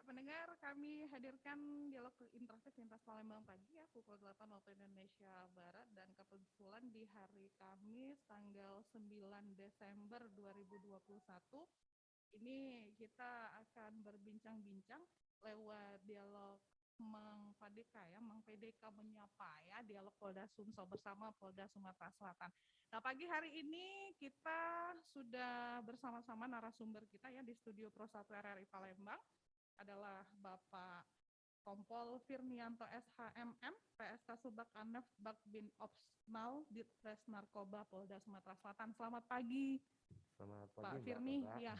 Pendengar, kami hadirkan dialog interaktif lintas Palembang pagi ya, pukul 8 waktu Indonesia Barat, dan kebetulan di hari Kamis tanggal 9 Desember 2021 ini kita akan berbincang-bincang lewat dialog Mang PDK ya, Mang PDK menyapa ya, dialog Polda Sumsel bersama Polda Sumatera Selatan. Nah, pagi hari ini kita sudah bersama-sama narasumber kita ya di studio Pro 1 RRI Palembang adalah Bapak Kompol Firnianto SHMM, PSK Subak Anef Bakbin Opsnal Ditres Narkoba Polda Sumatera Selatan. Selamat pagi, Selamat Pak pagi, Firni. Mbak. Ya.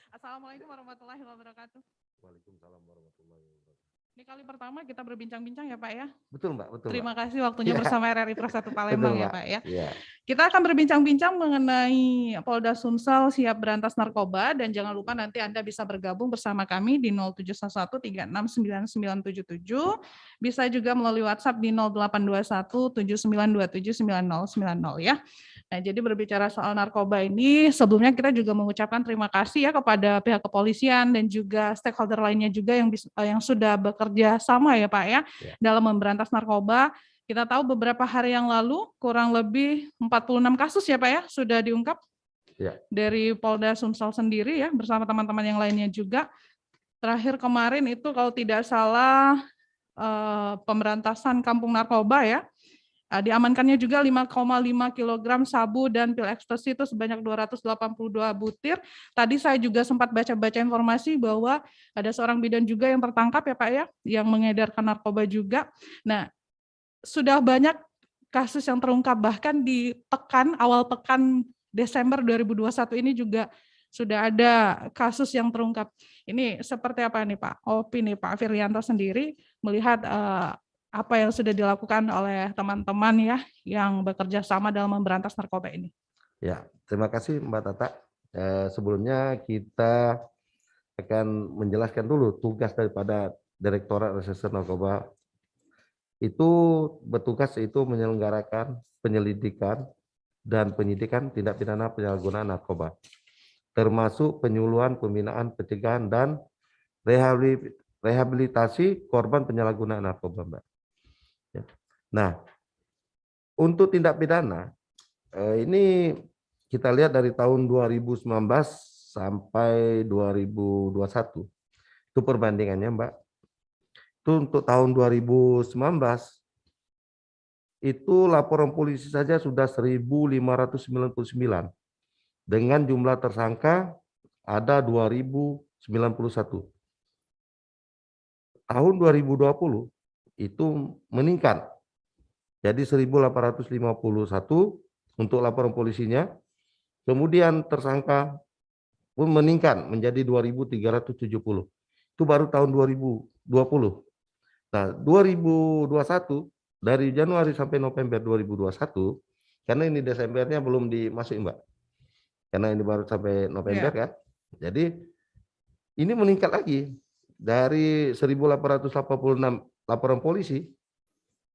Assalamualaikum warahmatullahi wabarakatuh. Waalaikumsalam warahmatullahi wabarakatuh. Ini kali pertama kita berbincang-bincang ya Pak ya. Betul Mbak, betul Terima Mbak. kasih waktunya Ya. bersama RRI Pro 1 Palembang Betul, ya Pak ya. Ya. Kita akan berbincang-bincang mengenai Polda Sumsel siap berantas narkoba, dan jangan lupa nanti Anda bisa bergabung bersama kami di 0711369977, bisa juga melalui WhatsApp di 082179279090 ya. Nah, jadi berbicara soal narkoba ini, sebelumnya kita juga mengucapkan terima kasih ya kepada pihak kepolisian dan juga stakeholder lainnya juga yang sudah bekerja sama ya Pak ya, dalam memberantas narkoba. Kita tahu beberapa hari yang lalu kurang lebih 46 kasus ya Pak ya sudah diungkap dari Polda Sumsel sendiri ya bersama teman-teman yang lainnya juga. Terakhir kemarin itu kalau tidak salah pemberantasan kampung narkoba ya. Diamankannya juga 5,5 kg sabu dan pil ekstasi itu sebanyak 282 butir. Tadi saya juga sempat baca-baca informasi bahwa ada seorang bidan juga yang tertangkap ya Pak ya, yang mengedarkan narkoba juga. Nah, sudah banyak kasus yang terungkap, bahkan di awal pekan Desember 2021 ini juga sudah ada kasus yang terungkap. Ini seperti apa nih Pak? Opini Pak Firlianto sendiri melihat apa yang sudah dilakukan oleh teman-teman ya yang bekerja sama dalam memberantas narkoba ini. Ya, terima kasih Mbak Tata. Sebelumnya kita akan menjelaskan dulu tugas daripada Direktorat Reserse Narkoba. Itu bertugas itu menyelenggarakan penyelidikan dan penyidikan tindak pidana penyalahgunaan narkoba, termasuk penyuluhan, pembinaan, pencegahan, dan rehabilitasi korban penyalahgunaan narkoba, Mbak. Nah, untuk tindak pidana, ini kita lihat dari tahun 2019 sampai 2021, itu perbandingannya, Mbak. Itu untuk tahun 2019, itu laporan polisi saja sudah 1.599, dengan jumlah tersangka ada 2.091. Tahun 2020 itu meningkat jadi 1.851 untuk laporan polisinya, kemudian tersangka pun meningkat menjadi 2.370. Itu baru tahun 2020. Nah, 2021 dari Januari sampai November 2021, karena ini Desembernya belum dimasukin, Mbak. Karena ini baru sampai November kan. Jadi ini meningkat lagi dari 1.886 laporan polisi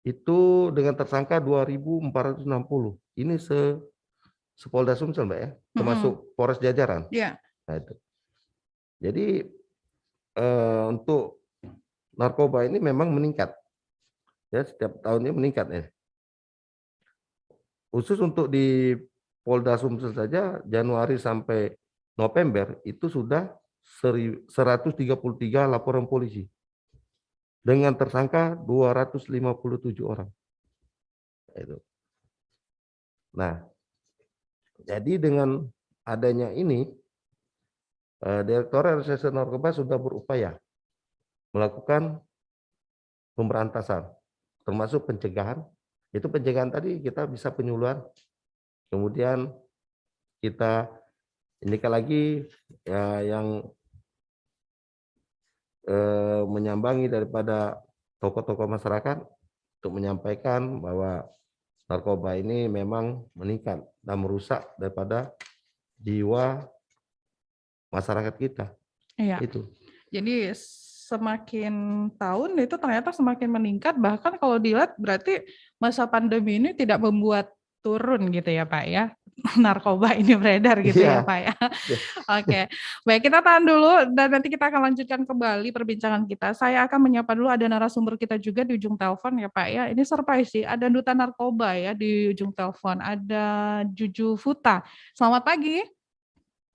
itu dengan tersangka 2.460. Ini Sepolda Sumsel, Mbak ya, termasuk Polres jajaran. Nah, itu. Jadi untuk narkoba ini memang meningkat, ya, setiap tahunnya meningkat ya. Khusus untuk di Polda Sumsel saja Januari sampai November itu sudah 133 laporan polisi dengan tersangka 257 orang. Itu. Nah, jadi dengan adanya ini, Direktorat Reserse Narkoba sudah berupaya melakukan pemberantasan, termasuk pencegahan. Itu pencegahan tadi kita bisa penyuluhan, kemudian kita indikan lagi ya, yang menyambangi daripada tokoh-tokoh masyarakat untuk menyampaikan bahwa narkoba ini memang meningkat dan merusak daripada jiwa masyarakat kita. Iya. Itu. Jadi semakin tahun itu ternyata semakin meningkat, bahkan kalau dilihat berarti masa pandemi ini tidak membuat turun gitu ya Pak ya. narkoba ini beredar gitu ya Iya. Pak ya. Oke, baik kita tahan dulu dan nanti kita akan lanjutkan kembali perbincangan kita. Saya akan menyapa dulu ada narasumber kita juga di ujung telepon ya Pak ya. Ini surprise sih, ada duta narkoba ya di ujung telepon. Ada Juju Futa. Selamat pagi.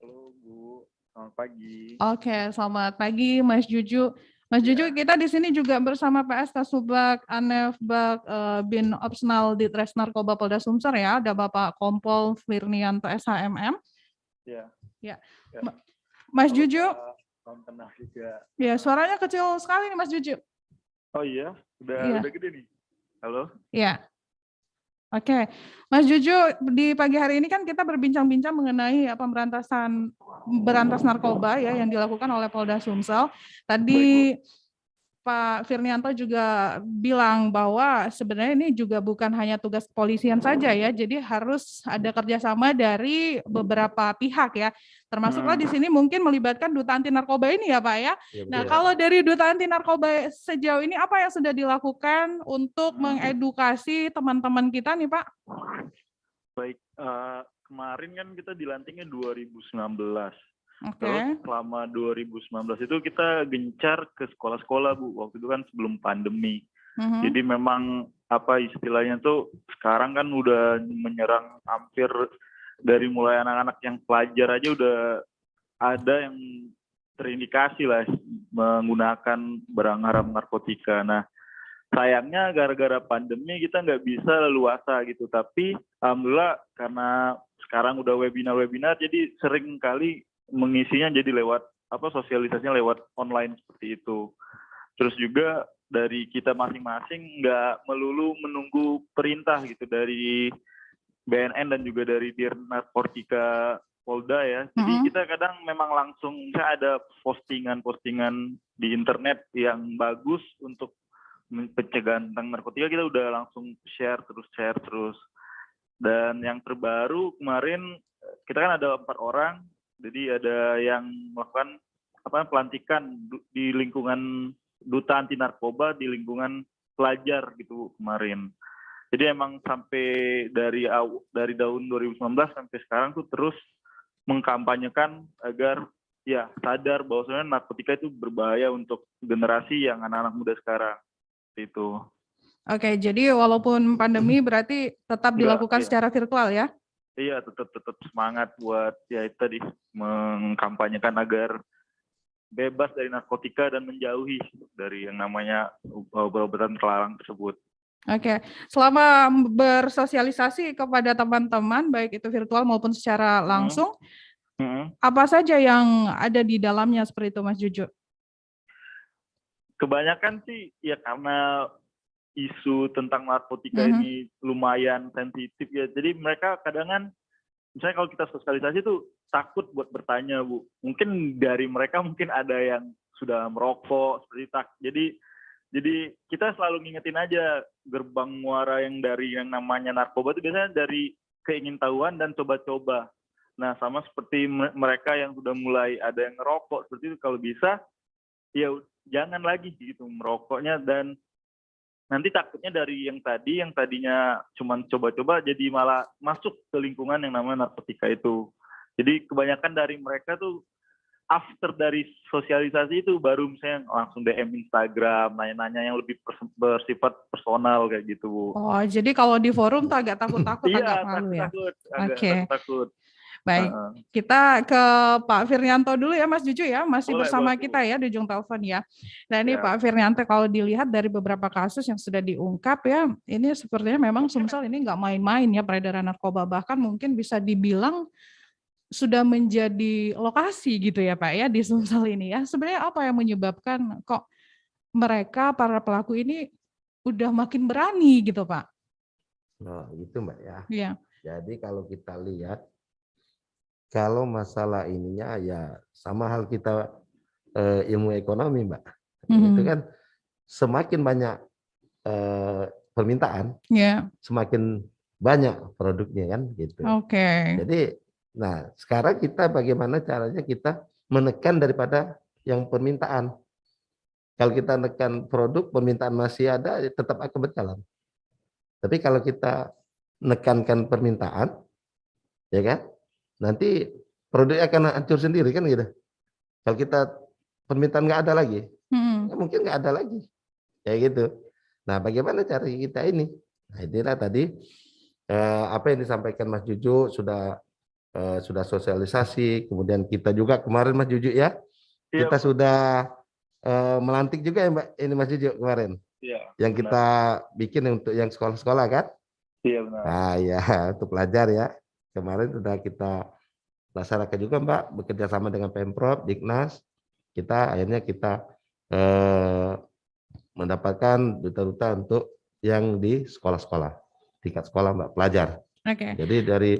Halo Bu, selamat pagi. Oke, selamat pagi Mas Juju. Mas Juju, Ya, kita di sini juga bersama PS Kasubag Anefbag Bin Opsnal Ditres Narkoba Polda Sumsel ya. Ada Bapak Kompol Firnianto SHMM. ya, Ya. ya. Mas Halo, Juju, Pak. Salam kenal juga. ya suaranya kecil sekali nih Mas Juju. Oh iya, Iya. udah gede nih. Halo. Ya, oke. Mas Juju, di pagi hari ini kan kita berbincang-bincang mengenai berantas narkoba ya yang dilakukan oleh Polda Sumsel. Tadi Baik, Bu. Pak Firnianto juga bilang bahwa sebenarnya ini juga bukan hanya tugas kepolisian saja ya, jadi harus ada kerjasama dari beberapa pihak ya, termasuklah di sini mungkin melibatkan Duta Anti Narkoba ini ya Pak ya. Iya, Nah betul. kalau dari Duta Anti Narkoba sejauh ini apa yang sudah dilakukan untuk mengedukasi teman-teman kita nih Pak? Baik, kemarin kan kita dilantiknya 2019. Oke. Terus selama 2019 itu kita gencar ke sekolah-sekolah Bu. Waktu itu kan sebelum pandemi. Jadi memang apa istilahnya tuh sekarang kan udah menyerang hampir dari mulai anak-anak yang pelajar aja udah ada yang terindikasi lah menggunakan barang haram narkotika. Nah, sayangnya gara-gara pandemi kita nggak bisa leluasa gitu. Tapi alhamdulillah karena sekarang udah webinar-webinar, jadi sering kali mengisinya jadi lewat sosialisasinya lewat online seperti itu. Terus juga dari kita masing-masing nggak melulu menunggu perintah gitu dari BNN dan juga dari Dirjen Narkotika Polda ya. Jadi kita kadang memang langsung ada postingan-postingan di internet yang bagus untuk pencegahan tentang narkotika, kita udah langsung share terus. Dan yang terbaru kemarin kita kan ada 4 orang, jadi ada yang melakukan pelantikan di lingkungan Duta Anti Narkoba di lingkungan pelajar gitu kemarin. Jadi emang sampai dari tahun 2019 sampai sekarang tuh terus mengkampanyekan agar ya sadar bahwa sebenarnya narkotika itu berbahaya untuk generasi yang anak-anak muda sekarang. Itu. Oke, jadi walaupun pandemi berarti tetap dilakukan Iya. secara virtual ya? Iya, tetap semangat buat ya itu tadi mengkampanyekan agar bebas dari narkotika dan menjauhi dari yang namanya obat-obatan terlarang tersebut. Oke, selama bersosialisasi kepada teman-teman, baik itu virtual maupun secara langsung, apa saja yang ada di dalamnya seperti itu, Mas Juju? Kebanyakan sih ya karena isu tentang narkotika ini lumayan sensitif ya. Jadi mereka kadang misalnya kalau kita sosialisasi tuh takut buat bertanya Bu. Mungkin dari mereka mungkin ada yang sudah merokok seperti jadi kita selalu ngingetin aja gerbang muara yang dari yang namanya narkoba itu biasanya dari keingintahuan dan coba-coba. Nah sama seperti mereka yang sudah mulai ada yang ngerokok seperti itu, kalau bisa ya jangan lagi gitu merokoknya, dan nanti takutnya dari yang tadinya cuma coba-coba jadi malah masuk ke lingkungan yang namanya narkotika itu. Jadi kebanyakan dari mereka tuh after dari sosialisasi itu baru misalnya langsung DM Instagram, nanya-nanya yang lebih bersifat personal kayak gitu Bu. Oh, jadi kalau di forum tuh agak takut-takut, agak malu ya? Agak takut. Baik, kita ke Pak Firnianto dulu ya Mas Juju ya, masih bersama kita ya di ujung telepon ya. Nah ini Pak Firnianto, kalau dilihat dari beberapa kasus yang sudah diungkap ya, ini sepertinya memang Sumsel ini nggak main-main ya peredaran narkoba, bahkan mungkin bisa dibilang sudah menjadi lokasi gitu ya Pak ya di Sumsel ini ya. Sebenarnya apa yang menyebabkan kok mereka para pelaku ini udah makin berani gitu Pak? Nah, itu Mbak ya. Iya. Jadi kalau kita lihat, kalau masalah ininya ya sama hal kita ilmu ekonomi Mbak. Itu kan semakin banyak permintaan, semakin banyak produknya kan gitu. Jadi, nah sekarang kita bagaimana caranya kita menekan daripada yang permintaan. Kalau kita menekan produk, permintaan masih ada, tetap akan berjalan. Tapi kalau kita menekankan permintaan, ya kan? Nanti produknya akan hancur sendiri kan gitu. Kalau kita permintaan nggak ada lagi, ya mungkin nggak ada lagi, kayak gitu. Nah, bagaimana cara kita ini? Nah, inilah tadi apa yang disampaikan Mas Juju sudah sosialisasi, kemudian kita juga kemarin Mas Juju ya, Iya, kita Pak. sudah melantik juga ya Mbak, ini Mas Juju kemarin, Iya, yang benar. kita bikin untuk yang sekolah-sekolah kan? Iya, benar. Nah ya, untuk pelajar ya, kemarin sudah kita laksanakan juga Mbak, bekerja sama dengan Pemprov, Dignas, kita akhirnya kita mendapatkan duta-duta untuk yang di sekolah-sekolah, tingkat sekolah Mbak, pelajar. Oke. Jadi dari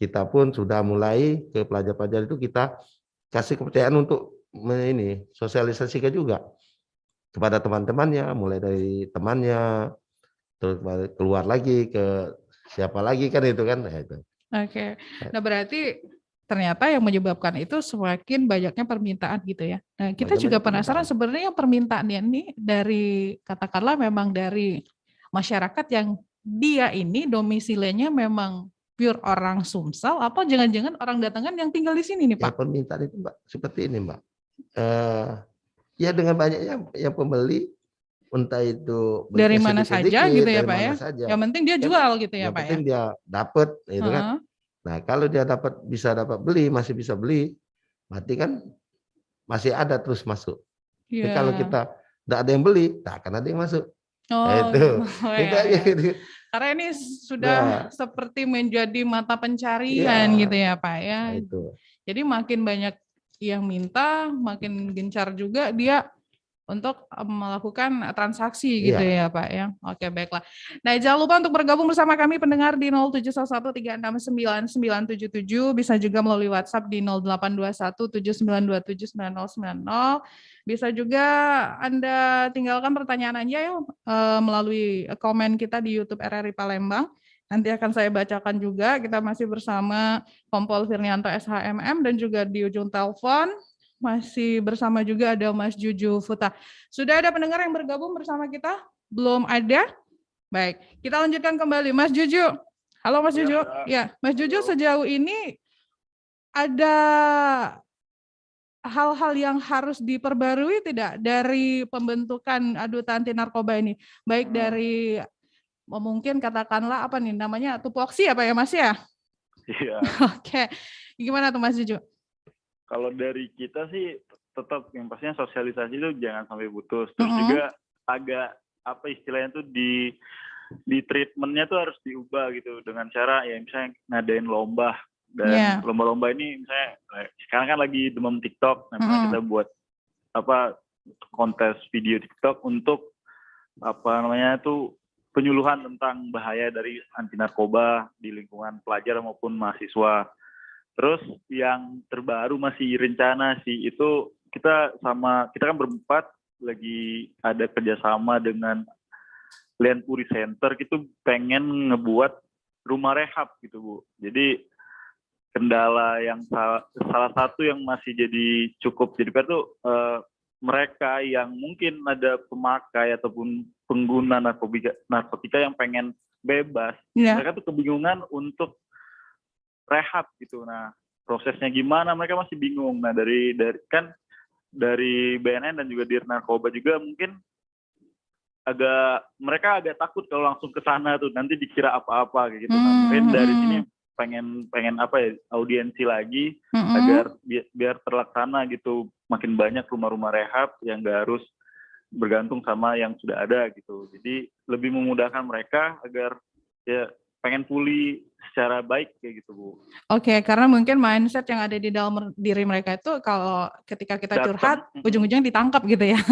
kita pun sudah mulai ke pelajar-pelajar itu kita kasih kepercayaan untuk ini sosialisasikan juga kepada teman-temannya, mulai dari temannya, terus keluar lagi ke siapa lagi kan itu kan. Nah, itu. Oke. Nah, berarti ternyata yang menyebabkan itu semakin banyaknya permintaan gitu ya. Nah, kita Makin juga banyak penasaran permintaan. sebenarnya permintaannya ini dari katakanlah memang dari masyarakat yang dia ini domisilinya memang pure orang Sumsel atau jangan-jangan orang datangan yang tinggal di sini nih, Ya Pak? permintaan itu Mbak seperti ini Mbak. Ya dengan banyaknya yang pembeli, entah itu Dari belinya mana saja sedikit-sedikit gitu ya, dari Pak ya? mana saja. Yang penting dia Kan jual gitu ya, yang Pak ya? penting dia dapat gitu kan. Heeh. Nah, kalau dia bisa dapat beli, masih bisa beli, berarti kan masih ada terus masuk. Tapi kalau Iya. kita tidak ada yang beli, tak akan ada yang masuk. Nah, Oh, itu. oh Itu ya aja ya. gitu. Karena ini sudah Nah, seperti menjadi mata iya. pencarian gitu ya, Pak ya. Nah, itu. Jadi makin banyak yang minta, makin gencar juga dia untuk melakukan transaksi gitu Iya. ya Pak ya. Oke baiklah. Nah jangan lupa untuk bergabung bersama kami pendengar di 0711369977, bisa juga melalui WhatsApp di 082179279090. Bisa juga Anda tinggalkan pertanyaan Anda ya melalui komen kita di YouTube RRI Palembang. Nanti akan saya bacakan juga. Kita masih bersama Kompol Firnianto SHMM dan juga di ujung telepon masih bersama juga ada Mas Juju Futa. Sudah ada pendengar yang bergabung bersama kita? Belum ada? Baik, kita lanjutkan kembali. Mas Juju. Halo Mas Juju. Ya, Mas Juju sejauh ini ada hal-hal yang harus diperbarui tidak dari pembentukan aduta anti narkoba ini? Baik dari mungkin katakanlah apa nih namanya tupoksi apa ya Mas ya? Iya. Oke. Gimana tuh Mas Juju? Kalau dari kita sih tetap yang pastinya sosialisasi itu jangan sampai putus. Terus juga agak apa istilahnya tuh di treatmentnya tuh harus diubah gitu dengan cara ya misalnya ngadain lomba dan lomba-lomba ini misalnya sekarang kan lagi demam TikTok, nah kita buat apa kontes video TikTok untuk apa namanya tuh penyuluhan tentang bahaya dari anti narkoba di lingkungan pelajar maupun mahasiswa. Terus yang terbaru masih rencana sih itu kita kan berempat lagi ada kerjasama dengan Lian Puri Center, gitu pengen ngebuat rumah rehab gitu Bu. Jadi kendala yang salah satu yang masih jadi cukup jadi tuh mereka yang mungkin ada pemakai ataupun pengguna narkotika yang pengen bebas, mereka tuh kebingungan untuk rehab gitu. Nah, prosesnya gimana mereka masih bingung. Nah, dari BNN dan juga Dir Narkoba juga mungkin mereka agak takut kalau langsung ke sana tuh nanti dikira apa-apa kayak gitu. Nah, mungkin dari sini pengen apa ya audiensi lagi agar biar terlaksana gitu, makin banyak rumah-rumah rehab yang gak harus bergantung sama yang sudah ada gitu. Jadi lebih memudahkan mereka agar ya pengen pulih secara baik kayak gitu Bu. Oke, karena mungkin mindset yang ada di dalam diri mereka itu kalau ketika kita curhat ujung-ujungnya ditangkap gitu ya.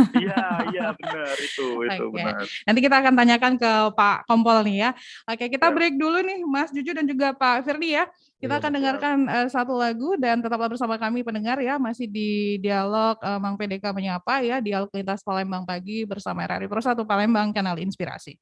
Iya benar itu benar. Nanti kita akan tanyakan ke Pak Kompol nih ya. Oke, kita break dulu nih Mas Juju dan juga Pak Firly ya. Kita akan dengarkan satu lagu dan tetaplah bersama kami pendengar ya, masih di dialog Mang PDK Menyapa ya, dialog lintas Palembang pagi bersama RRI Pro 1 Palembang, Kanal Inspirasi.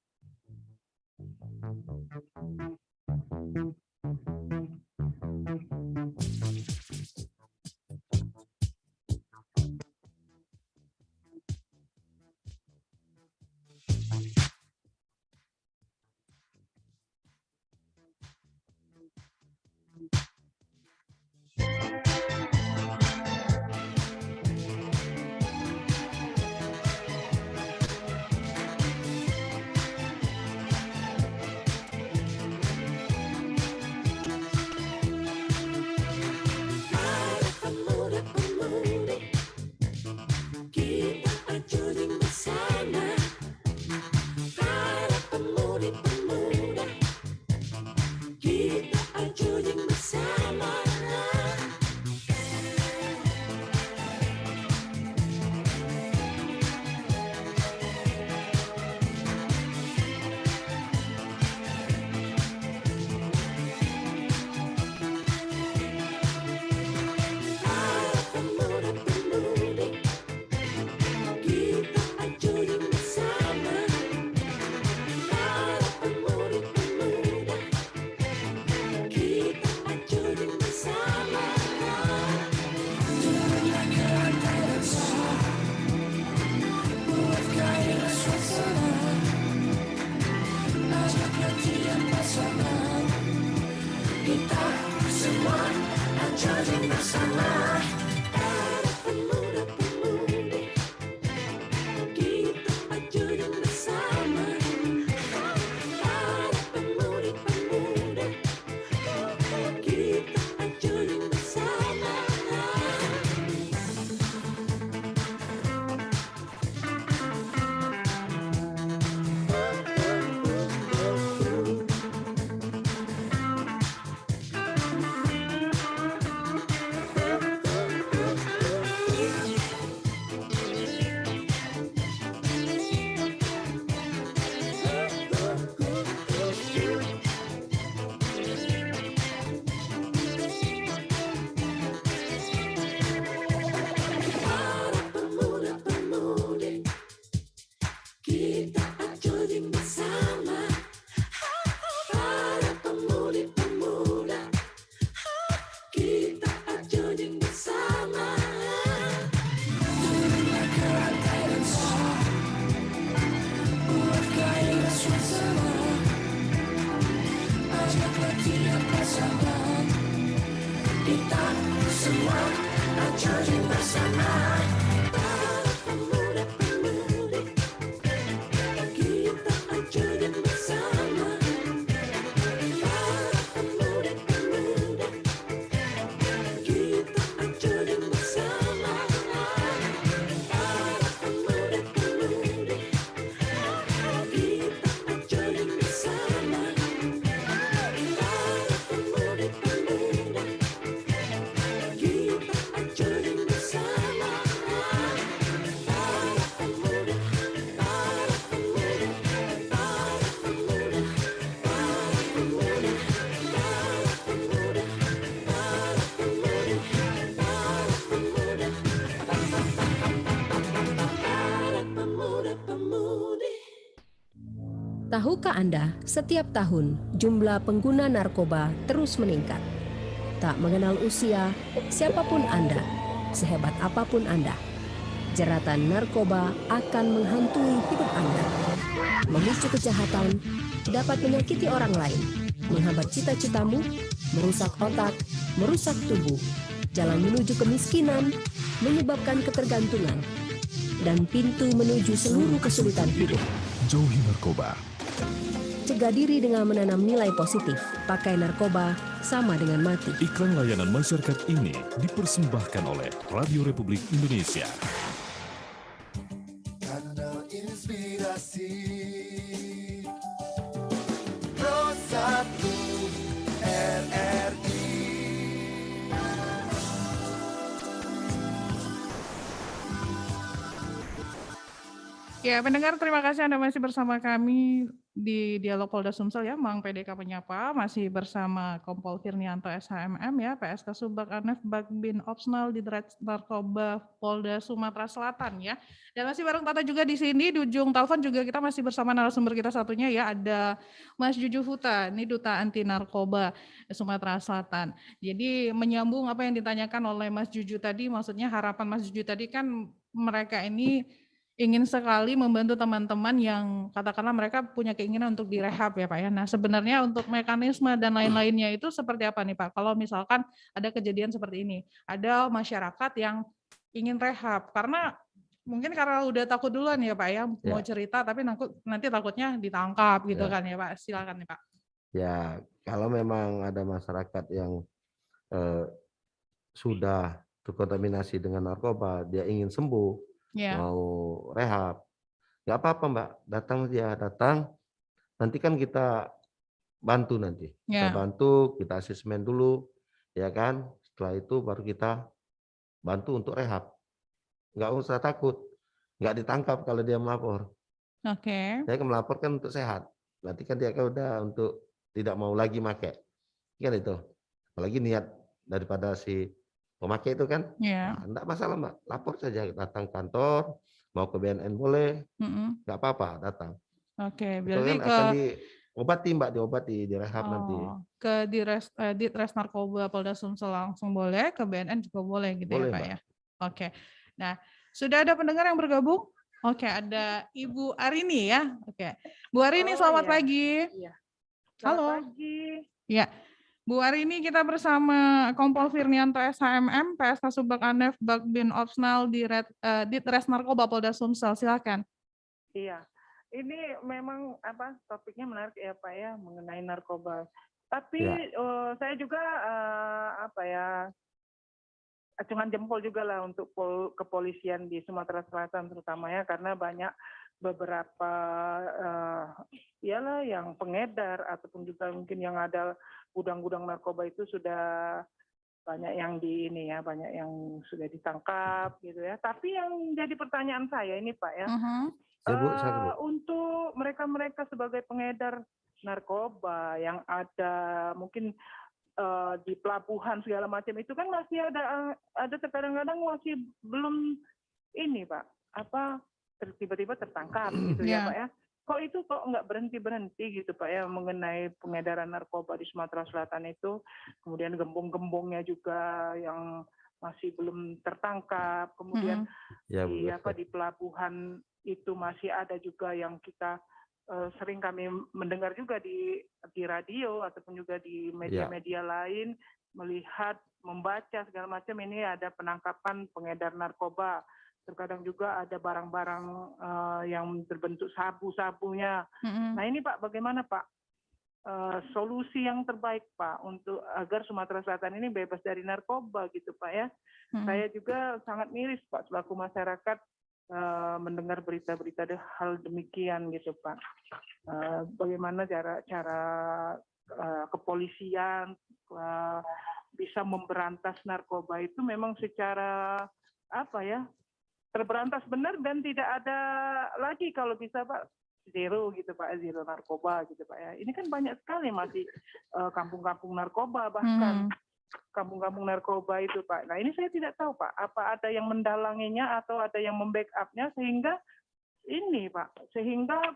Tahukah Anda, setiap tahun jumlah pengguna narkoba terus meningkat. Tak mengenal usia, siapapun Anda, sehebat apapun Anda, jeratan narkoba akan menghantui hidup Anda. Memicu kejahatan, dapat menyakiti orang lain, menghambat cita-citamu, merusak otak, merusak tubuh, jalan menuju kemiskinan, menyebabkan ketergantungan, dan pintu menuju seluruh kesulitan hidup. Jauhi narkoba. Cegah diri dengan menanam nilai positif. Pakai narkoba sama dengan mati. Iklan layanan masyarakat ini dipersembahkan oleh Radio Republik Indonesia. Kanal Inspirasi Pro 1 RRI. Ya, pendengar, terima kasih Anda masih bersama kami di Dialog Polda Sumsel ya, Mang PDK Penyapa, masih bersama Kompol Firnianto SHMM ya, PSK Subak Anef Bagbin Opsnal di Narkoba Polda Sumatera Selatan ya. Dan masih bareng Tata juga di sini, di ujung telepon juga kita masih bersama narasumber kita satunya ya, ada Mas Juju Huta, ini Duta Anti Narkoba Sumatera Selatan. Jadi menyambung apa yang ditanyakan oleh Mas Juju tadi, maksudnya harapan Mas Juju tadi kan mereka ini ingin sekali membantu teman-teman yang katakanlah mereka punya keinginan untuk direhab ya Pak ya. Nah sebenarnya untuk mekanisme dan lain-lainnya itu seperti apa nih Pak? Kalau misalkan ada kejadian seperti ini, ada masyarakat yang ingin rehab karena mungkin karena udah takut duluan ya Pak ya, mau cerita tapi nanti takutnya ditangkap gitu kan ya Pak. Silakan nih Pak. Ya, kalau memang ada masyarakat yang sudah terkontaminasi dengan narkoba, dia ingin sembuh, mau rehab, nggak apa-apa Mbak, datang, nanti kan kita bantu nanti, kita bantu, kita asesmen dulu, ya kan, setelah itu baru kita bantu untuk rehab, nggak usah takut, nggak ditangkap kalau dia melapor. Oke. Saya melaporkan untuk sehat, berarti kan dia kan udah untuk tidak mau lagi make, kan itu, apalagi niat daripada si pemakai itu kan, nah, enggak masalah Mbak, lapor saja, datang kantor, mau ke BNN boleh, enggak apa-apa, datang. Oke, berarti kan akan diobati Mbak, direhab nanti. Ke Ditres Narkoba Polda Sumsel langsung boleh, ke BNN juga boleh gitu boleh, ya Pak Mbak. Ya. Oke, nah sudah ada pendengar yang bergabung? Oke, ada Ibu Arini ya. Oke, Bu Arini selamat pagi. Iya. Halo. Pagi. Ya. Bu, hari ini kita bersama Kompol Firnianto SHMM, PSK Subak Anef, Bakbin Opsnal di Ditres Narkoba Polda Sumsel. Silakan. Iya, ini memang topiknya menarik ya Pak ya, mengenai narkoba. Tapi saya juga acungan jempol juga lah untuk kepolisian di Sumatera Selatan terutama ya, karena banyak beberapa yang pengedar ataupun juga mungkin yang ada gudang-gudang narkoba itu sudah banyak yang banyak yang sudah ditangkap gitu ya. Tapi yang jadi pertanyaan saya ini Pak ya, untuk mereka-mereka sebagai pengedar narkoba yang ada mungkin di pelabuhan segala macam itu kan masih ada terkadang-kadang masih belum ini Pak, tiba-tiba tertangkap gitu ya Pak ya. Kok nggak berhenti gitu Pak ya mengenai pengedaran narkoba di Sumatera Selatan itu, kemudian gembong-gembongnya juga yang masih belum tertangkap, kemudian di pelabuhan itu masih ada juga yang kita sering kami mendengar juga di radio ataupun juga di media-media lain, melihat, membaca segala macam ini ada penangkapan pengedar narkoba. Terkadang juga ada barang-barang yang berbentuk sabu-sabunya. Nah ini Pak, bagaimana Pak solusi yang terbaik Pak untuk agar Sumatera Selatan ini bebas dari narkoba gitu Pak ya. Saya juga sangat miris Pak selaku masyarakat mendengar berita-berita hal demikian gitu Pak. Bagaimana cara kepolisian bisa memberantas narkoba itu memang secara terberantas benar dan tidak ada lagi kalau bisa Pak zero gitu Pak, zero narkoba gitu Pak ya. Ini kan banyak sekali masih kampung-kampung narkoba, bahkan kampung-kampung narkoba itu Pak. Nah ini saya tidak tahu Pak, apa ada yang mendalanginya atau ada yang membackup-nya sehingga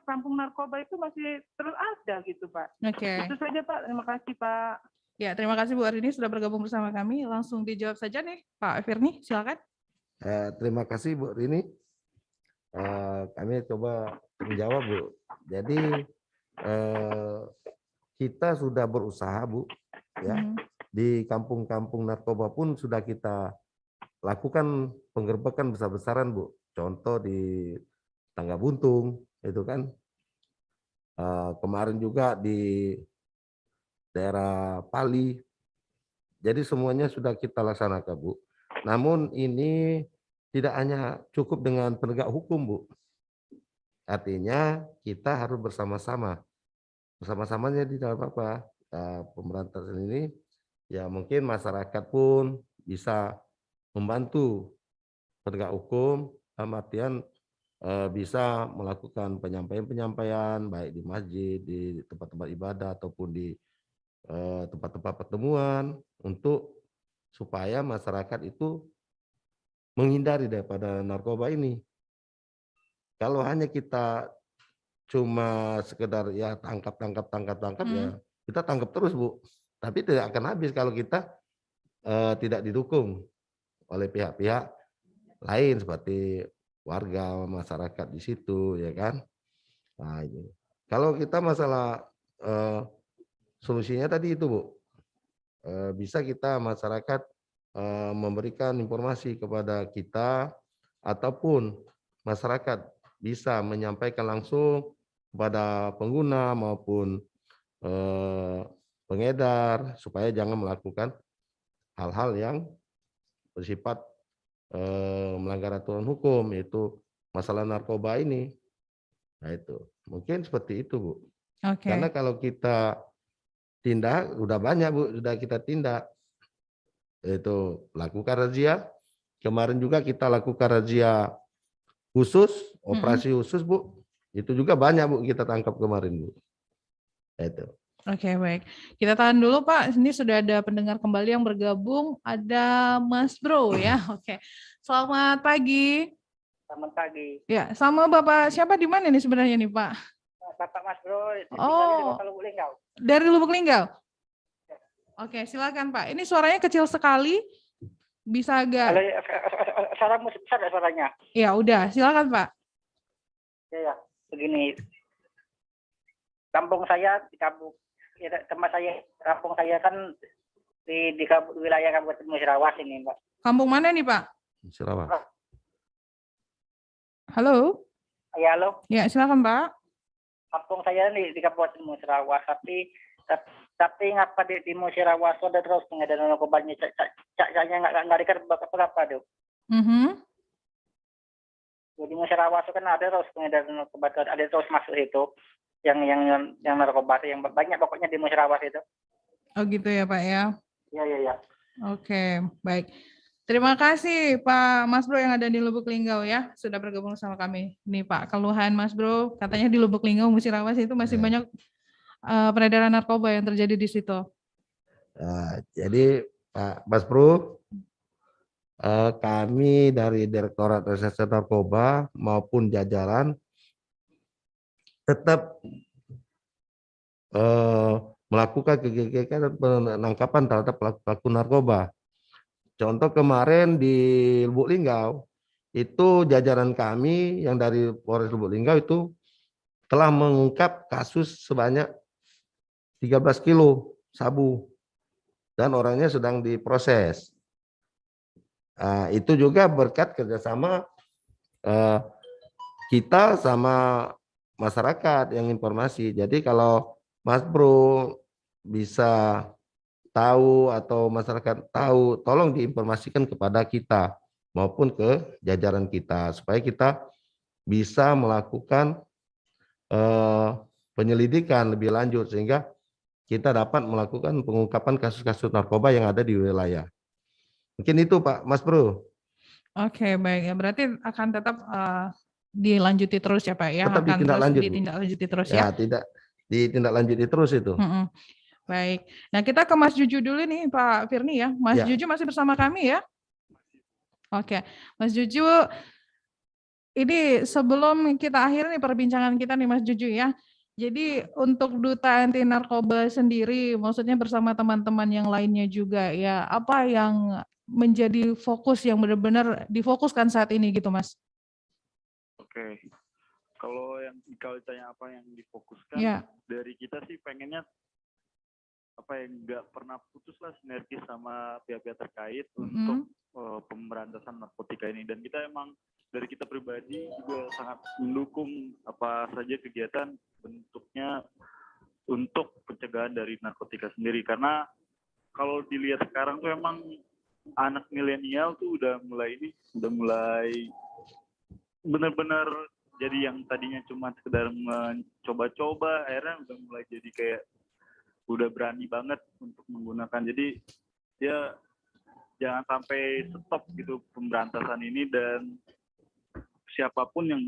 kampung narkoba itu masih terus ada gitu Pak. Itu saja Pak, terima kasih Pak. Ya, terima kasih Bu Arini sudah bergabung bersama kami. Langsung dijawab saja nih Pak Firni, silakan. Terima kasih Bu Rini. Kami coba menjawab Bu. Jadi kita sudah berusaha Bu, ya. Di kampung-kampung narkoba pun sudah kita lakukan penggerbekan besar-besaran Bu. Contoh di Tangga Buntung itu kan. Kemarin juga di daerah Pali. Jadi semuanya sudah kita laksanakan Bu. Namun ini tidak hanya cukup dengan penegak hukum Bu. Artinya kita harus bersama-sama. Bersama-samanya di dalam pemberantasan ini. Ya mungkin masyarakat pun bisa membantu penegak hukum, dalam artian bisa melakukan penyampaian-penyampaian baik di masjid, di tempat-tempat ibadah ataupun di tempat-tempat pertemuan untuk supaya masyarakat itu menghindari daripada narkoba ini. Kalau hanya kita cuma sekedar ya tangkap ya kita tangkap terus Bu. Tapi tidak akan habis kalau kita tidak didukung oleh pihak-pihak lain seperti warga masyarakat di situ ya kan. Nah, ini. Kalau kita masalah solusinya tadi itu Bu, bisa kita masyarakat memberikan informasi kepada kita ataupun masyarakat bisa menyampaikan langsung kepada pengguna maupun pengedar supaya jangan melakukan hal-hal yang bersifat melanggar aturan hukum, yaitu masalah narkoba ini. Nah itu mungkin seperti itu Bu. Karena kalau kita tindak udah banyak Bu, sudah kita tindak, yaitu lakukan razia. Kemarin juga kita lakukan razia khusus, operasi khusus Bu. Itu juga banyak Bu kita tangkap kemarin Bu. Itu. Oke, baik. Kita tahan dulu Pak. Ini sudah ada pendengar kembali yang bergabung. Ada Mas Bro ya. Oke. Selamat pagi. Selamat pagi. Ya, sama Bapak siapa di mana nih sebenarnya nih Pak? Bapak Mas Bro. Oh. Dari Lubuk Linggau. Dari Lubuk Linggau. Oke, silakan Pak. Ini suaranya kecil sekali. Bisa agak. Suara musik besar ya suaranya. Ya udah, silakan Pak. Ya, begini. Kampung saya di kampung tempat saya, kampung saya kan di wilayah Kabupaten Musirawas ini, Mbak. Kampung mana nih, Pak? Sarawak. Halo? Ya, halo. Ya, silakan, Pak. Kampung saya di Kabupaten Musirawas, tapi ngapa di Musirawas ada terus pengedaran narkobanya? Saya nggak dekat berapa tuh. Di Musirawas kan ada terus pengedaran narkoba, ada terus masuk itu yang narkoba yang banyak pokoknya di Musirawas itu. Oh gitu ya, Pak ya. Iya. Oke, baik. Terima kasih Pak Mas Bro yang ada di Lubuk Linggau ya, sudah bergabung sama kami. Nih Pak, keluhan Mas Bro, katanya di Lubuk Linggau, Musirawas itu masih banyak peredaran narkoba yang terjadi di situ. Jadi Pak Mas Bro, kami dari Direktorat Reserse Narkoba maupun jajaran tetap melakukan kegiatan penangkapan terhadap pelaku narkoba. Contoh kemarin di Lubuk Linggau, itu jajaran kami yang dari Polres Lubuk Linggau itu telah mengungkap kasus sebanyak 13 kilo sabu dan orangnya sedang diproses. Itu juga berkat kerjasama kita sama masyarakat yang informasi. Jadi kalau Mas Bro bisa tahu atau masyarakat tahu, tolong diinformasikan kepada kita maupun ke jajaran kita supaya kita bisa melakukan penyelidikan lebih lanjut sehingga kita dapat melakukan pengungkapan kasus-kasus narkoba yang ada di wilayah. Mungkin itu Pak Mas Bro. Oke, baik ya, berarti akan tetap dilanjuti terus ya Pak ya, tetap akan ditindaklanjuti terus ya. Tidak ditindaklanjuti terus itu. Baik. Nah, kita ke Mas Juju dulu nih Pak Firny ya. Mas Juju masih bersama kami ya? Oke. Mas Juju, ini sebelum kita akhiri nih perbincangan kita nih Mas Juju ya. Jadi untuk Duta Anti Narkoba sendiri, maksudnya bersama teman-teman yang lainnya juga ya, apa yang menjadi fokus yang benar-benar difokuskan saat ini gitu Mas? Oke. Kalau ditanya apa yang difokuskan, dari kita sih pengennya nggak pernah putus lah sinergi sama pihak-pihak terkait untuk pemberantasan narkotika ini. Dan kita emang dari kita pribadi juga sangat mendukung apa saja kegiatan bentuknya untuk pencegahan dari narkotika sendiri. Karena kalau dilihat sekarang tuh emang anak milenial tuh udah mulai benar-benar jadi yang tadinya cuma sekedar mencoba-coba, akhirnya udah mulai jadi kayak udah berani banget untuk menggunakan. Jadi ya jangan sampai stop gitu pemberantasan ini, dan siapapun yang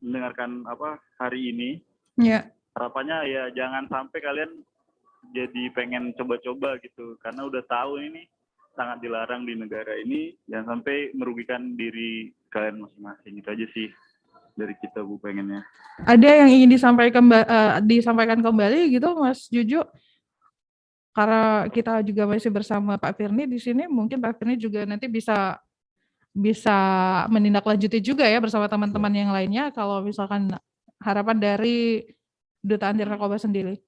mendengarkan hari ini, harapannya ya jangan sampai kalian jadi pengen coba-coba gitu, karena udah tahu ini sangat dilarang di negara ini, jangan sampai merugikan diri kalian masing-masing. Itu aja sih dari kita Bu pengennya. Ada yang ingin disampaikan kembali gitu Mas Juju? Karena kita juga masih bersama Pak Firny di sini, mungkin Pak Firny juga nanti bisa menindaklanjuti juga ya bersama teman-teman yang lainnya kalau misalkan harapan dari Duta Anti Narkoba sendiri.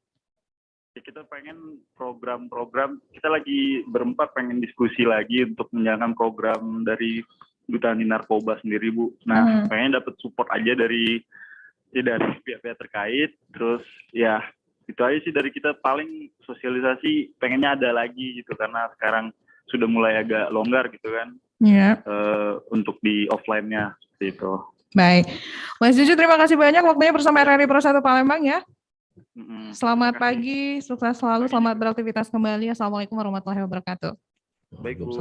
Kita pengen program-program, kita lagi berempat pengen diskusi lagi untuk menjalankan program dari Duta Anti Narkoba sendiri Bu. Nah, pengen dapat support aja dari pihak-pihak terkait. Terus ya itu aja sih dari kita, paling sosialisasi pengennya ada lagi gitu, karena sekarang sudah mulai agak longgar gitu kan. Untuk di offline-nya seperti itu. Baik, Mas Juju terima kasih banyak waktunya bersama RRI Pro 1 Palembang ya. Selamat pagi, sukses selalu, selamat beraktivitas kembali. Assalamualaikum warahmatullahi wabarakatuh. Baik Bu.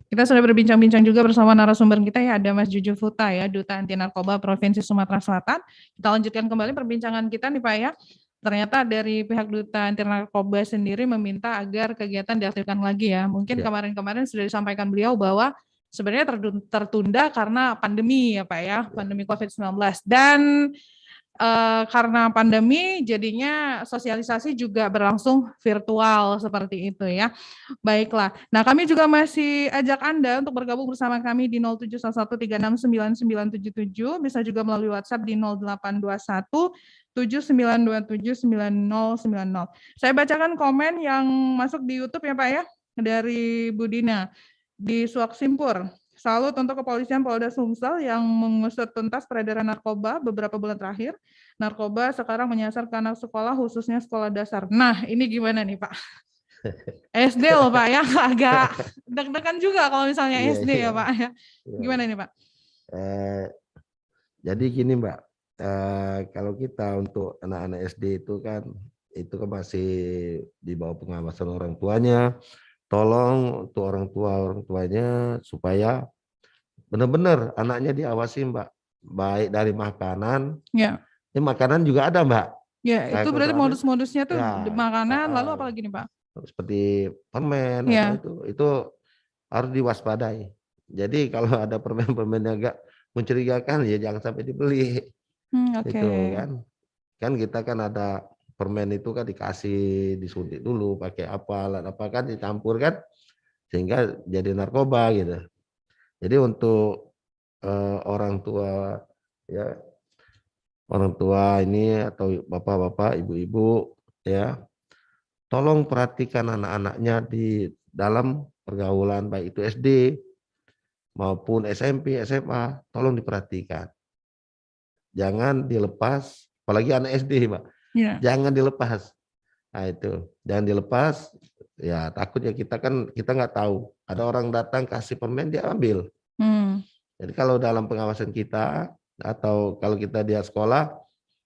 Kita sudah berbincang-bincang juga bersama narasumber kita ya, ada Mas Juju Futa ya, Duta Anti Narkoba Provinsi Sumatera Selatan. Kita lanjutkan kembali perbincangan kita nih Pak ya. Ternyata dari pihak Duta Anti Narkoba sendiri meminta agar kegiatan diaktifkan lagi ya. Mungkin kemarin-kemarin sudah disampaikan beliau bahwa sebenarnya tertunda karena pandemi ya Pak ya, pandemi COVID-19. Dan karena pandemi jadinya sosialisasi juga berlangsung virtual seperti itu ya. Baiklah. Nah, kami juga masih ajak Anda untuk bergabung bersama kami di 0711369977, bisa juga melalui WhatsApp di 0821 79279090. Saya bacakan komen yang masuk di YouTube ya Pak ya, dari Bu Dina di Suak Simpur. Salut untuk kepolisian Polda Sumsel yang mengusut tuntas peredaran narkoba beberapa bulan terakhir. Narkoba sekarang menyasar ke anak sekolah, khususnya sekolah dasar. Nah, ini gimana nih Pak? SD loh Pak ya, agak deg-degan juga kalau misalnya Iya, SD ya iya. Pak ya. Iya. Gimana nih Pak? Jadi gini Mbak, kalau kita untuk anak-anak SD itu kan masih di bawah pengawasan orang tuanya. Tolong untuk orang tuanya supaya benar-benar anaknya diawasi Mbak, baik dari makanan. Ya. Ini makanan juga ada Mbak. Ya, itu berarti modus-modusnya tuh Ya, makanan, lalu apa lagi nih Pak? seperti permen Ya. atau itu harus diwaspadai. Jadi kalau ada permen-permen yang agak mencurigakan ya jangan sampai dibeli. Oke. Itu kan. Kan kita kan ada permen itu kan dikasih disuntik dulu pakai apa alat apa kan dicampur kan sehingga jadi narkoba gitu. Jadi untuk orang tua ya, orang tua ini atau bapak-bapak, ibu-ibu ya, tolong perhatikan anak-anaknya di dalam pergaulan baik itu SD maupun SMP, SMA, tolong diperhatikan. Jangan dilepas, apalagi anak SD, Mbak. Ya. Jangan dilepas. Nah itu, jangan dilepas. Ya takutnya kita nggak tahu. Ada orang datang kasih permen dia ambil. Jadi kalau dalam pengawasan kita atau kalau kita di sekolah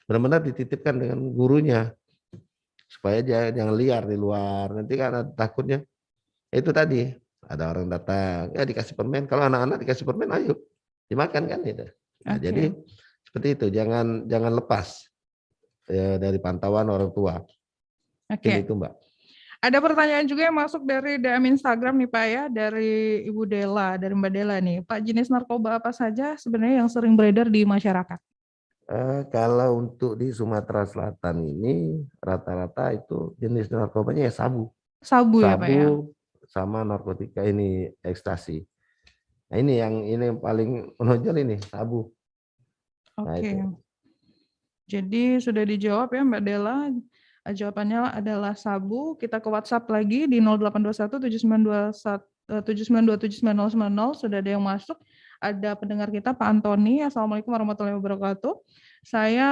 benar-benar dititipkan dengan gurunya supaya jangan liar di luar. Nanti kan takutnya itu tadi ada orang datang ya dikasih permen. Kalau anak-anak dikasih permen ayo dimakan kan itu. Nah, jadi seperti itu jangan lepas ya, dari pantauan orang tua. Oke. Itu Mbak. Ada pertanyaan juga yang masuk dari DM Instagram nih Pak ya, dari Ibu Dela, dari Mbak Dela nih. Pak, jenis narkoba apa saja sebenarnya yang sering beredar di masyarakat? Kalau untuk di Sumatera Selatan ini rata-rata itu jenis narkobanya ya sabu. Sabu ya Pak ya? Sama narkotika ini ekstasi. Nah ini yang paling menonjol ini sabu. Oke. Nah, jadi sudah dijawab ya Mbak Dela. Jawabannya adalah sabu. Kita ke WhatsApp lagi di 0821 79279090. Sudah ada yang masuk. Ada pendengar kita Pak Antoni. Assalamualaikum warahmatullahi wabarakatuh. Saya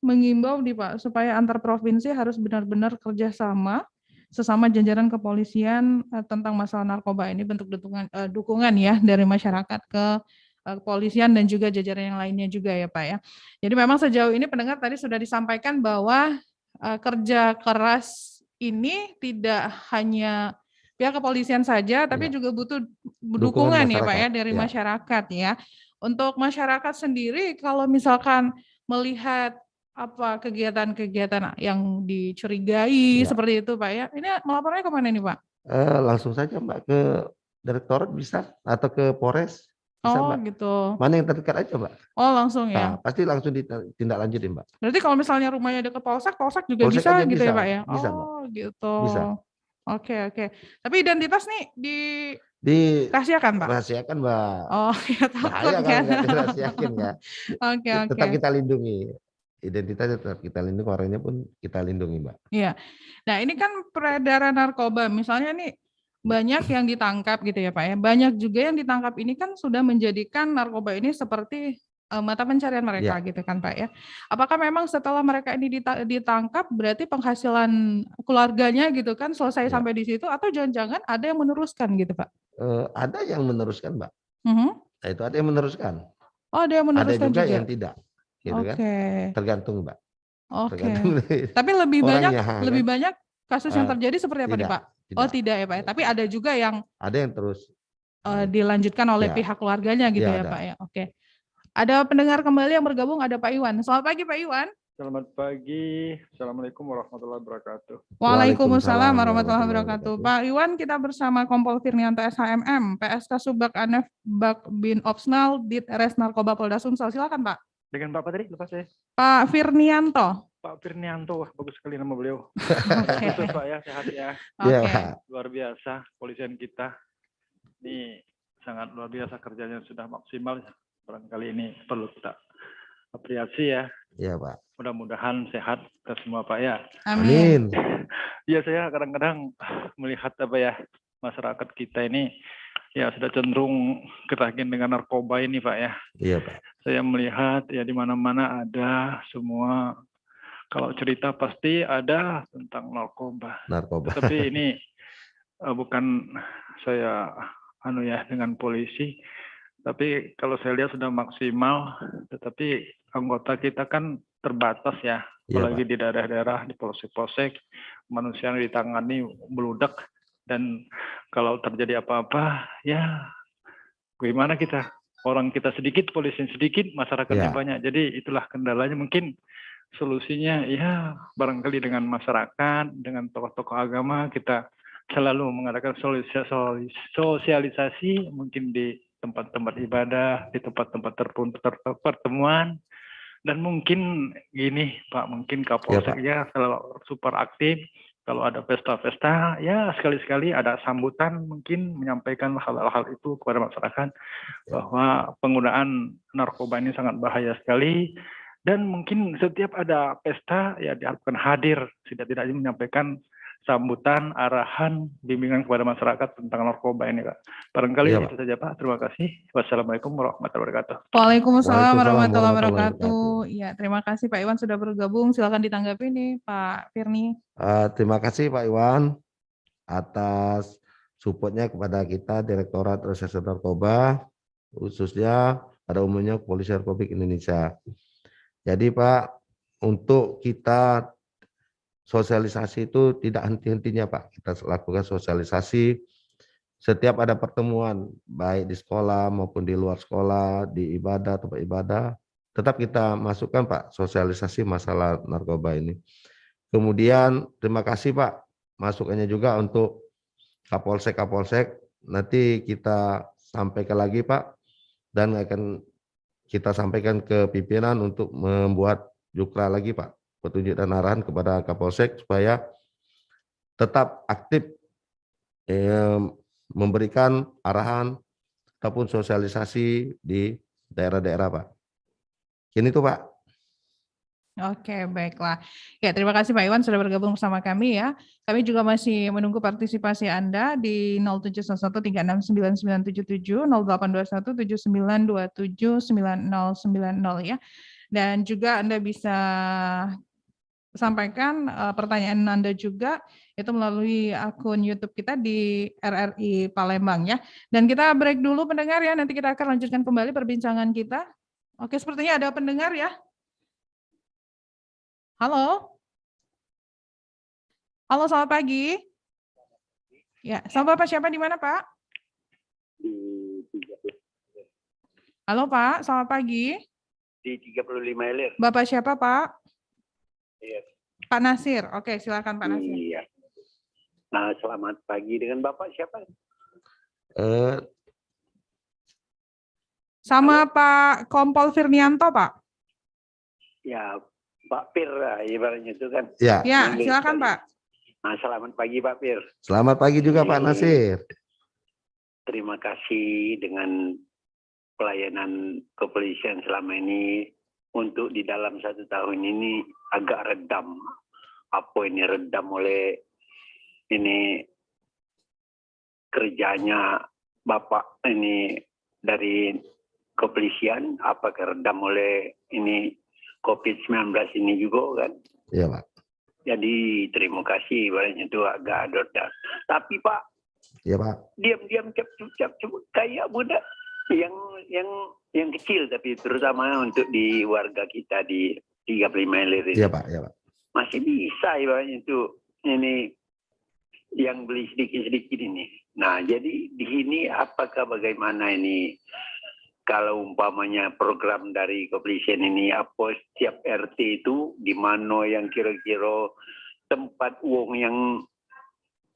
mengimbau nih Pak supaya antar provinsi harus benar-benar kerjasama sesama jajaran kepolisian tentang masalah narkoba ini, bentuk dukungan ya dari masyarakat ke kepolisian dan juga jajaran yang lainnya juga ya Pak ya. Jadi memang sejauh ini pendengar tadi sudah disampaikan bahwa kerja keras ini tidak hanya pihak kepolisian saja, tapi juga butuh dukungan ya Pak ya dari masyarakat ya. Untuk masyarakat sendiri, kalau misalkan melihat apa kegiatan-kegiatan yang dicurigai seperti itu Pak ya, ini melapornya kemana nih Pak? Langsung saja Mbak ke Direktorat bisa atau ke Polres. Bisa, oh Mbak. Gitu. Mana yang terdekat aja Mbak? Oh langsung ya? Nah, pasti langsung ditindaklanjutin Mbak. Berarti kalau misalnya rumahnya dekat Polsek juga Polsek bisa gitu bisa, ya Pak ya? Bisa, oh Mbak. Gitu. Bisa. Oke. Tapi identitas nih dirahasiakan Pak? Rahasiakan Mbak. Oh ya takut bahaya kan? kalau nggak dirahasiakan ya. Oke. Tetap kita lindungi. Identitasnya tetap kita lindungi, orangnya pun kita lindungi Mbak. Iya. Nah ini kan peredaran narkoba, misalnya nih banyak yang ditangkap gitu ya Pak ya. Banyak juga yang ditangkap ini kan sudah menjadikan narkoba ini seperti mata pencarian mereka gitu kan Pak ya. Apakah memang setelah mereka ini ditangkap berarti penghasilan keluarganya gitu kan selesai sampai di situ, atau jangan-jangan ada yang meneruskan gitu Pak? Ada yang meneruskan Mbak. Nah, itu ada yang meneruskan. Oh ada yang meneruskan juga. Ada juga yang tidak. Gitu kan? Tergantung Mbak. Oke. Tapi lebih banyak kasus yang terjadi seperti apa nih Pak? Oh tidak ya Pak ya. Tapi ada juga yang terus dilanjutkan oleh pihak keluarganya gitu ya Pak ya. Oke. Ada pendengar kembali yang bergabung, ada Pak Iwan. Selamat pagi Pak Iwan. Selamat pagi. Assalamualaikum warahmatullahi wabarakatuh. Waalaikumsalam warahmatullahi wabarakatuh. Pak Iwan, kita bersama Kompol Firnianto SHMM, PSK Subak Anef Bak Bin Opsnal Dit Res Narkoba Polda Sumsel. Silakan Pak. Dengan Bapak tadi, lupa saya. Pak Firnianto. Pak Firnianto, wah bagus sekali nama beliau. Oke. Khusus Pak ya, sehat ya. Iya, Oke. Pak. Luar biasa, kepolisian kita. Ini sangat luar biasa kerjanya sudah maksimal. Barangkali ini perlu kita apresiasi ya. Iya, Pak. Mudah-mudahan sehat ke semua Pak ya. Amin. Iya, saya kadang-kadang melihat apa ya, masyarakat kita ini ya sudah cenderung ketagihan dengan narkoba ini Pak ya. Iya, Pak. Saya melihat ya di mana-mana ada semua, kalau cerita pasti ada tentang narkoba. Narkoba. Tapi ini bukan saya dengan polisi, tapi kalau saya lihat sudah maksimal, tetapi anggota kita kan terbatas ya, Iya, apalagi Pak. di daerah-daerah, di polsek-polsek, manusia yang ditangani meludak, dan kalau terjadi apa-apa, ya gimana kita? Orang kita sedikit, polisi sedikit, masyarakatnya Ya. banyak. Jadi itulah kendalanya. Mungkin solusinya ya barangkali dengan masyarakat, dengan tokoh-tokoh agama, kita selalu mengadakan sosialisasi mungkin di tempat-tempat ibadah, di tempat-tempat pertemuan, dan mungkin gini Pak, mungkin Kapolsek ya selalu super aktif. Kalau ada pesta-pesta, ya sekali-sekali ada sambutan, mungkin menyampaikan hal-hal itu kepada masyarakat bahwa penggunaan narkoba ini sangat bahaya sekali, dan mungkin setiap ada pesta ya diharapkan hadir, tidak-tidaknya menyampaikan sambutan, arahan, bimbingan kepada masyarakat tentang narkoba ini, Pak. Barangkali Iya, itu saja, Pak. Terima kasih. Wassalamualaikum warahmatullahi wabarakatuh. Waalaikumsalam warahmatullahi warahmatullahi wabarakatuh. Ya, terima kasih Pak Iwan sudah bergabung. Silakan ditanggapi nih Pak Firni. Terima kasih Pak Iwan atas supportnya kepada kita Direktorat Reserse Narkoba, khususnya pada umumnya Kepolisian Republik Indonesia. Jadi Pak, untuk kita sosialisasi itu tidak henti-hentinya Pak. Kita lakukan sosialisasi setiap ada pertemuan, baik di sekolah maupun di luar sekolah, di ibadah, tempat ibadah, tetap kita masukkan Pak sosialisasi masalah narkoba ini. Kemudian terima kasih Pak masukannya juga untuk Kapolsek, nanti kita sampaikan lagi Pak, dan akan kita sampaikan ke pimpinan untuk membuat jukra lagi Pak, petunjuk dan arahan kepada Kapolsek supaya tetap aktif memberikan arahan ataupun sosialisasi di daerah-daerah Pak. Ini tuh Pak. Oke, baiklah. Ya, terima kasih Pak Iwan sudah bergabung bersama kami ya. Kami juga masih menunggu partisipasi Anda di 0711369977, 082179279090 ya. Dan juga Anda bisa sampaikan pertanyaan Anda juga itu melalui akun YouTube kita di RRI Palembang ya. Dan kita break dulu pendengar ya, nanti kita akan lanjutkan kembali perbincangan kita. Oke, sepertinya ada pendengar ya. Halo. Halo, selamat pagi. Ya, sama Bapak siapa di mana, Pak? Halo, Pak, selamat pagi. Di 35 Ilir. Bapak siapa, Pak? Iya. Pak Nasir. Oke, silakan Pak Nasir. Iya. Nah, selamat pagi. Dengan Bapak siapa? Sama Pak Kompol Firnianto, Pak. Ya, Pak Pir lah, ibaratnya itu kan. Ya. Ya, silakan Pak. Nah, selamat pagi Pak Pir. Selamat pagi juga Pak Nasir. Terima kasih dengan pelayanan kepolisian selama ini, untuk di dalam 1 tahun ini agak redam. Apa ini redam oleh ini kerjanya Bapak ini dari kepolisian, apakah redam oleh ini COVID-19 ini juga kan? Iya Pak. Jadi terima kasih, ibaratnya itu agak redam. Tapi Pak, Iya Pak. diam-diam cap kayak budak yang kecil, tapi terutama untuk di warga kita di 35 Ilir ini. Iya Pak, iya Pak. Masih bisa ibaratnya itu ini yang beli sedikit-sedikit ini. Nah, jadi di sini apakah bagaimana ini kalau umpamanya program dari kepolisian ini, apa setiap RT itu di mana yang kira-kira tempat uang yang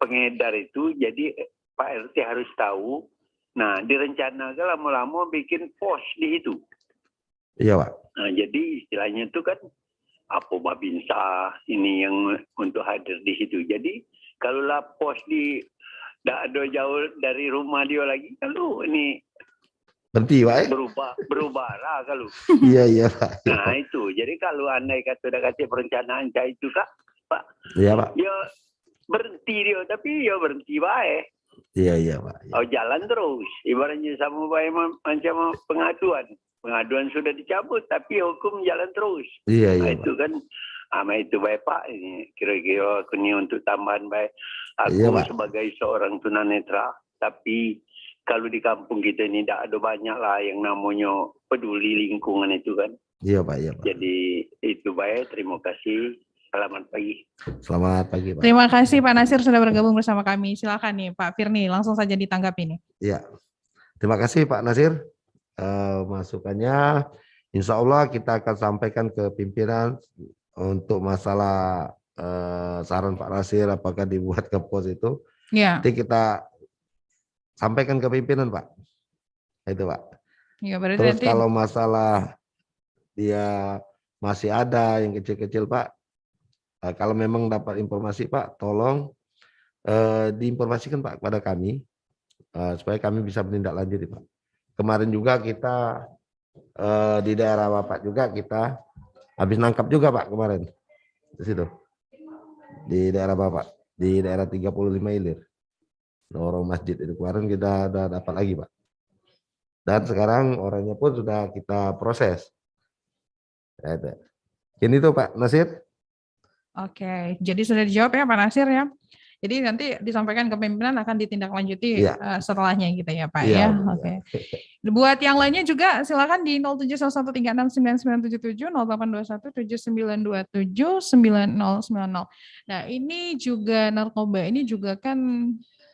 pengedar itu, jadi Pak RT harus tahu. Nah, direncanakan lama-lama bikin pos di situ. Iya, Pak. Nah, jadi istilahnya itu kan apa Babinsa ini yang untuk hadir di situ. Jadi kalau lah pos di tak ada jauh dari rumah dia lagi, kalau ini Berhenti, Pak. berubah lah kalau. Iya, Pak. Nah itu, jadi kalau andai kata udah kasih perencanaan itu Kak, Pak. Iya, Pak. Ya berhenti dia, tapi ya berhenti baik. Iya, Pak. Oh jalan terus, ibaratnya sama baik macam pengaduan. Pengaduan sudah dicabut, tapi hukum jalan terus. Iya, Nah, Pak. itu kan, itu baik Pak. Ini kira-kira aku ini untuk tambahan baik. Aku Iya, Pak. sebagai seorang tunanetra, tapi kalau di kampung kita ini tidak ada banyak lah yang namanya peduli lingkungan itu kan. Iya, Pak. Iya, Pak. Jadi itu baik. Terima kasih. Selamat pagi. Selamat pagi, Pak. Terima kasih Pak Nasir sudah bergabung bersama kami. Silakan nih Pak Firni, langsung saja ditanggapi nih. Iya. Terima kasih Pak Nasir. Masukannya, insya Allah kita akan sampaikan ke pimpinan untuk masalah saran Pak Nasir apakah dibuat ke pos itu. Iya. Nanti kita sampaikan ke pimpinan Pak. Itu Pak. Iya, berarti Terus nanti kalau masalah dia masih ada yang kecil-kecil Pak, kalau memang dapat informasi Pak, tolong diinformasikan Pak kepada kami supaya kami bisa menindaklanjuti Pak. Kemarin juga kita di daerah Bapak juga kita habis nangkap juga Pak kemarin di situ di daerah Bapak di daerah 35 Ilir lorong masjid itu kemarin kita ada dapat lagi Pak, dan sekarang orangnya pun sudah kita proses. Ini tuh Pak Nasir. Oke, jadi sudah dijawab ya Pak Nasir ya. Jadi nanti disampaikan ke pimpinan akan ditindaklanjuti setelahnya gitu ya Pak ya. Oke. Buat yang lainnya juga silakan di 0711369977 082179279090. Nah, ini juga narkoba ini juga kan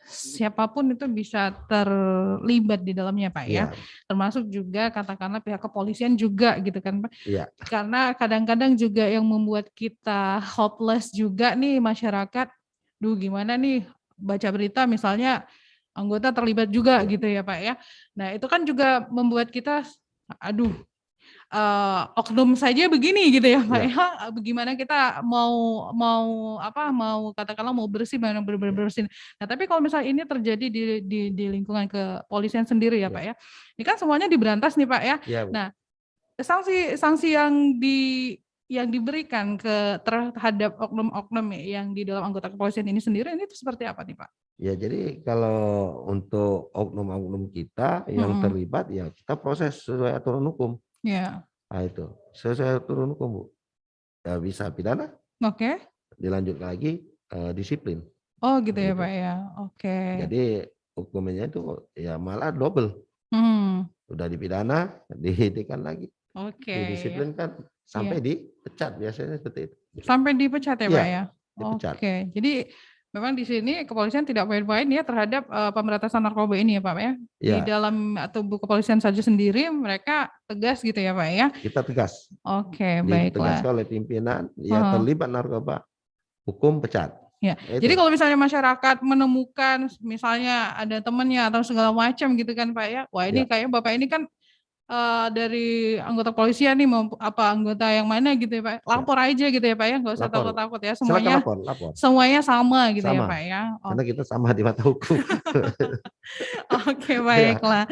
siapapun itu bisa terlibat di dalamnya Pak ya. Termasuk juga katakanlah pihak kepolisian juga gitu kan Pak. Karena kadang-kadang juga yang membuat kita hopeless juga nih masyarakat. Duh gimana nih baca berita misalnya anggota terlibat juga gitu ya Pak ya. Nah itu kan juga membuat kita aduh oknum saja begini gitu ya Pak ya. Bagaimana kita mau katakanlah mau bersih bersih. Nah tapi kalau misalnya ini terjadi di lingkungan kepolisian sendiri ya Pak ya. Ini kan semuanya diberantas nih Pak ya. Nah sanksi yang diberikan terhadap oknum-oknum yang di dalam anggota kepolisian ini sendiri ini seperti apa nih Pak? Ya jadi kalau untuk oknum-oknum kita yang terlibat ya kita proses sesuai aturan hukum. Ya. Nah itu sesuai aturan hukum Bu. Ya bisa pidana. Oke. Dilanjut lagi disiplin. Oh gitu ya Pak ya. Oke. Jadi hukumnya itu ya malah double. Udah dipidana, dihentikan lagi. Oke. Didisiplinkan sampai dipecat biasanya seperti itu. Sampai dipecat ya Pak ya? Dipecat. Oke. Jadi memang di sini kepolisian tidak main-main ya terhadap pemberantasan narkoba ini ya Pak ya? Di dalam tubuh kepolisian saja sendiri mereka tegas gitu ya Pak ya? Kita tegas. Oke, baiklah. Ditegaskan oleh pimpinan yang terlibat narkoba, hukum pecat. Ya. Jadi kalau misalnya masyarakat menemukan misalnya ada temannya atau segala macam gitu kan Pak ya, wah ini kayaknya Bapak ini kan dari anggota kepolisian nih mau anggota yang mana gitu ya Pak, lapor aja gitu ya Pak ya, nggak usah takut-takut ya, semuanya lapor. Semuanya sama gitu ya Pak ya. Karena kita sama di mata hukum. Oke, baiklah.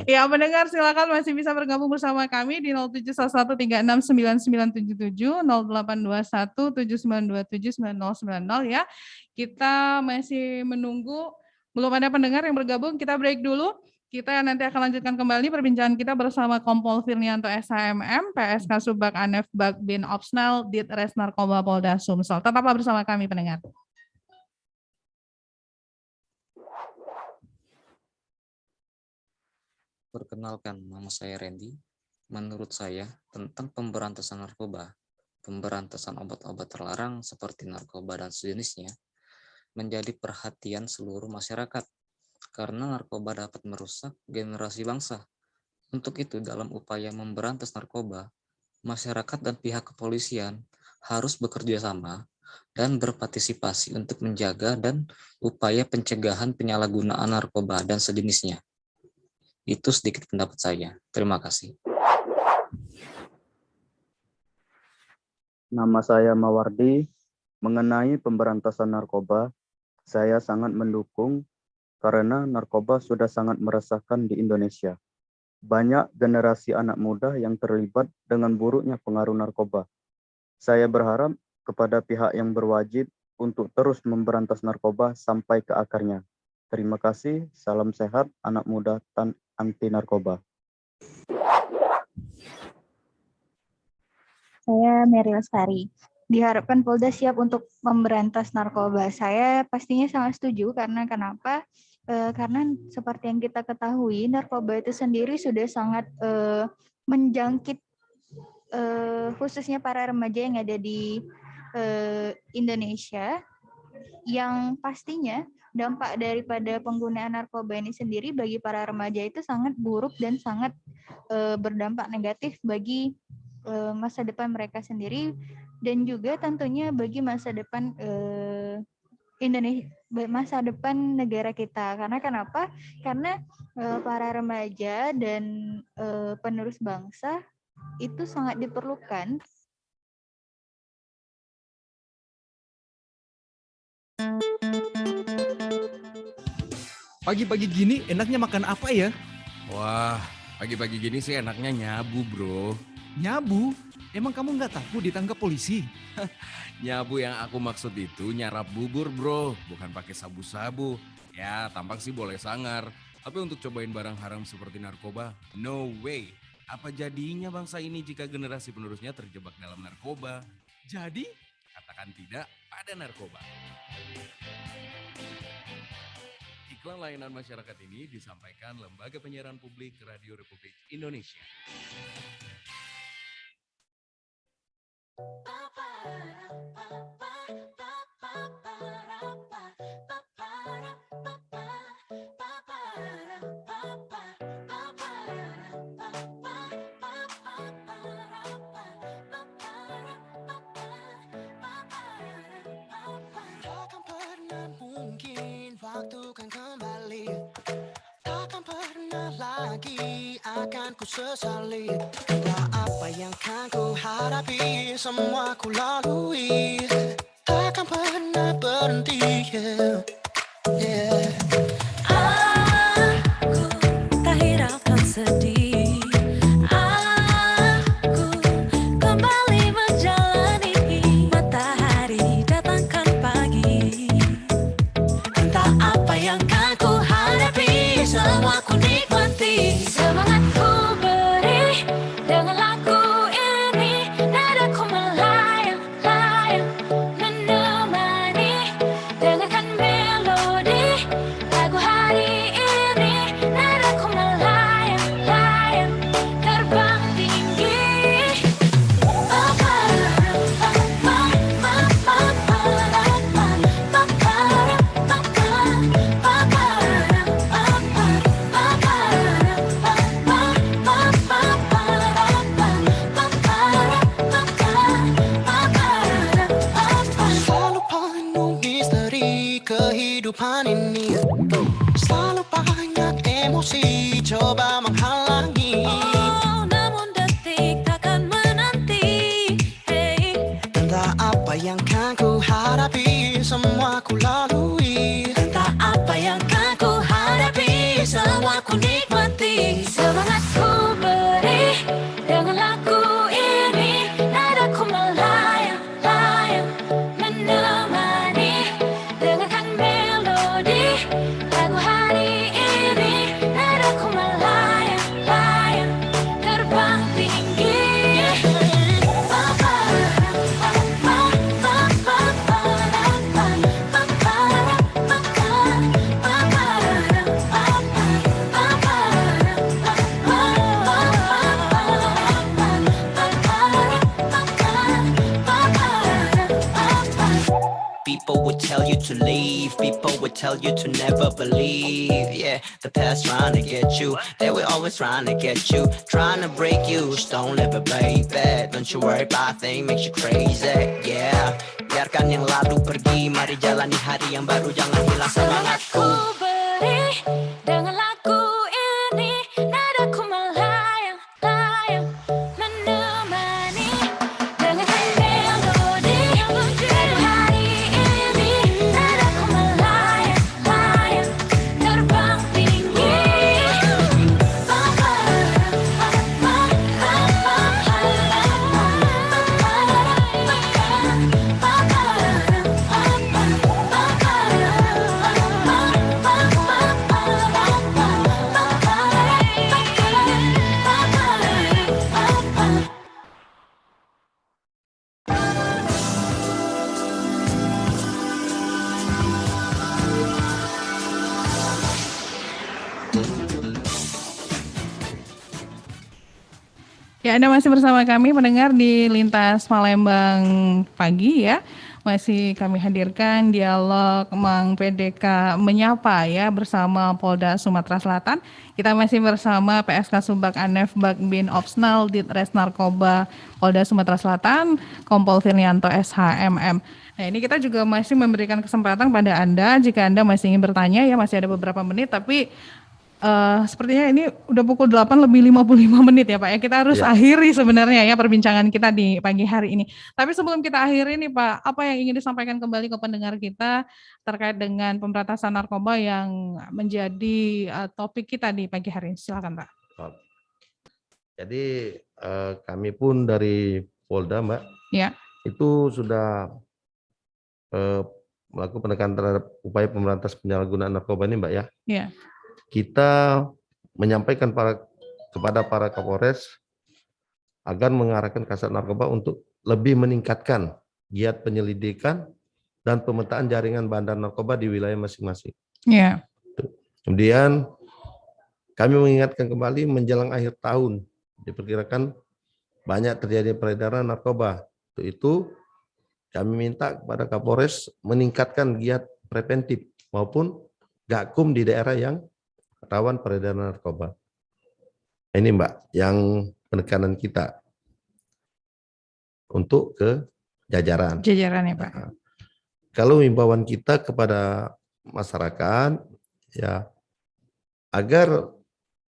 Ya pendengar silakan masih bisa bergabung bersama kami di 0711369977 082179279090 ya. Kita masih menunggu, belum ada pendengar yang bergabung, kita break dulu. Kita nanti akan lanjutkan kembali perbincangan kita bersama Kompol Firnianto SHMM, PSK Subbak Anef Bag Bin Opsnal, Ditres Narkoba Polda Sumsel. Tetaplah bersama kami pendengar. Perkenalkan, nama saya Randy. Menurut saya, tentang pemberantasan narkoba, pemberantasan obat-obat terlarang seperti narkoba dan sejenisnya, menjadi perhatian seluruh masyarakat. Karena narkoba dapat merusak generasi bangsa. Untuk itu, dalam upaya memberantas narkoba, masyarakat dan pihak kepolisian harus bekerja sama dan berpartisipasi untuk menjaga dan upaya pencegahan penyalahgunaan narkoba dan sejenisnya. Itu sedikit pendapat saya. Terima kasih. Nama saya Mawardi. Mengenai pemberantasan narkoba, saya sangat mendukung karena narkoba sudah sangat meresahkan di Indonesia. Banyak generasi anak muda yang terlibat dengan buruknya pengaruh narkoba. Saya berharap kepada pihak yang berwajib untuk terus memberantas narkoba sampai ke akarnya. Terima kasih, salam sehat, anak muda anti narkoba. Saya Mary Lestari. Diharapkan Polda siap untuk memberantas narkoba. Saya pastinya sangat setuju karena kenapa? Karena seperti yang kita ketahui, narkoba itu sendiri sudah sangat menjangkit khususnya para remaja yang ada di Indonesia, yang pastinya dampak daripada penggunaan narkoba ini sendiri bagi para remaja itu sangat buruk dan sangat berdampak negatif bagi masa depan mereka sendiri dan juga tentunya bagi masa depan Indonesia, masa depan negara kita. Karena kenapa? Karena para remaja dan penerus bangsa itu sangat diperlukan. Pagi-pagi gini enaknya makan apa ya? Wah, pagi-pagi gini sih enaknya nyabu, bro. Nyabu? Emang kamu nggak takut ditangkap polisi? Nyabu yang aku maksud itu nyarap bubur, bro. Bukan pakai sabu-sabu. Ya, tampak sih boleh sangar. Tapi untuk cobain barang haram seperti narkoba, no way. Apa jadinya bangsa ini jika generasi penerusnya terjebak dalam narkoba? Jadi? Katakan tidak pada narkoba. Iklan layanan masyarakat ini disampaikan Lembaga Penyiaran Publik Radio Republik Indonesia. Takkan pernah mungkin waktu kan kembali, takkan pernah lagi akan ku sesali. Entah apa yang kan ku hadapi, semua ku lalui, takkan pernah berhenti. Yeah. Aku tak hiraukan sedih. Aku kembali menjalani matahari datangkan pagi. Entah apa yang kan ku hadapi, semua ku nikmati. Semangatku beri dengan lagu ini, nadaku melayang-layang menemani. Dengarkan melodi lagu hari ini, nadaku melayang-layang terbang tinggi. Selalu penuh misteri kehidupan ini, selalu banyak emosi coba menghalangi. Oh, namun detik takkan menanti. Hey. Entah apa yang kan ku hadapi, semua ku lalui. Entah apa yang kan ku hadapi, semua ku nikmati. Semangatku beri dengan lagu ini, nadaku melayang-layang menemani. Dengarkan melodi lagu hari ini, nadaku melayang-layang terbang tinggi. People would tell you to leave, people would tell you to never believe. Yeah, the past trying to get you, they were always trying to get you, trying to break you. Just don't ever baby, don't you worry about things makes you crazy. Yeah, biarkan yang lalu pergi, mari jalani hari yang baru, jangan hilang semangatku. Semangatku beri dengan lagu ini, nadaku melayang-layang menemani. Dengarkan melodi Ya, Anda masih bersama kami pendengar di Lintas Palembang pagi ya. Masih kami hadirkan dialog Mang PDK Menyapa ya bersama Polda Sumatera Selatan. Kita masih bersama PSK Subak Anef Bagbin Opsnal Ditres Narkoba Polda Sumatera Selatan, Kompol Firnianto SHMM. Nah, ini kita juga masih memberikan kesempatan pada Anda jika Anda masih ingin bertanya ya, masih ada beberapa menit tapi sepertinya ini udah pukul 8 lebih 55 menit ya Pak ya. Kita harus akhiri sebenarnya ya perbincangan kita di pagi hari ini. Tapi sebelum kita akhiri nih Pak, apa yang ingin disampaikan kembali ke pendengar kita terkait dengan pemberantasan narkoba yang menjadi topik kita di pagi hari ini? Silakan Pak. Jadi kami pun dari Polda Mbak, itu sudah melakukan pendekatan terhadap upaya pemberantasan penyalahgunaan narkoba ini Mbak ya. Iya. Kita menyampaikan kepada para Kapolres agar mengarahkan Kasat Narkoba untuk lebih meningkatkan giat penyelidikan dan pemetaan jaringan bandar narkoba di wilayah masing-masing. Iya. Kemudian kami mengingatkan kembali menjelang akhir tahun diperkirakan banyak terjadi peredaran narkoba. Untuk itu kami minta kepada Kapolres meningkatkan giat preventif maupun gakum di daerah yang rawan peredaran narkoba. Ini Mbak, yang penekanan kita untuk ke jajaran. Jajaran ya Pak. Kalau himbauan kita kepada masyarakat ya agar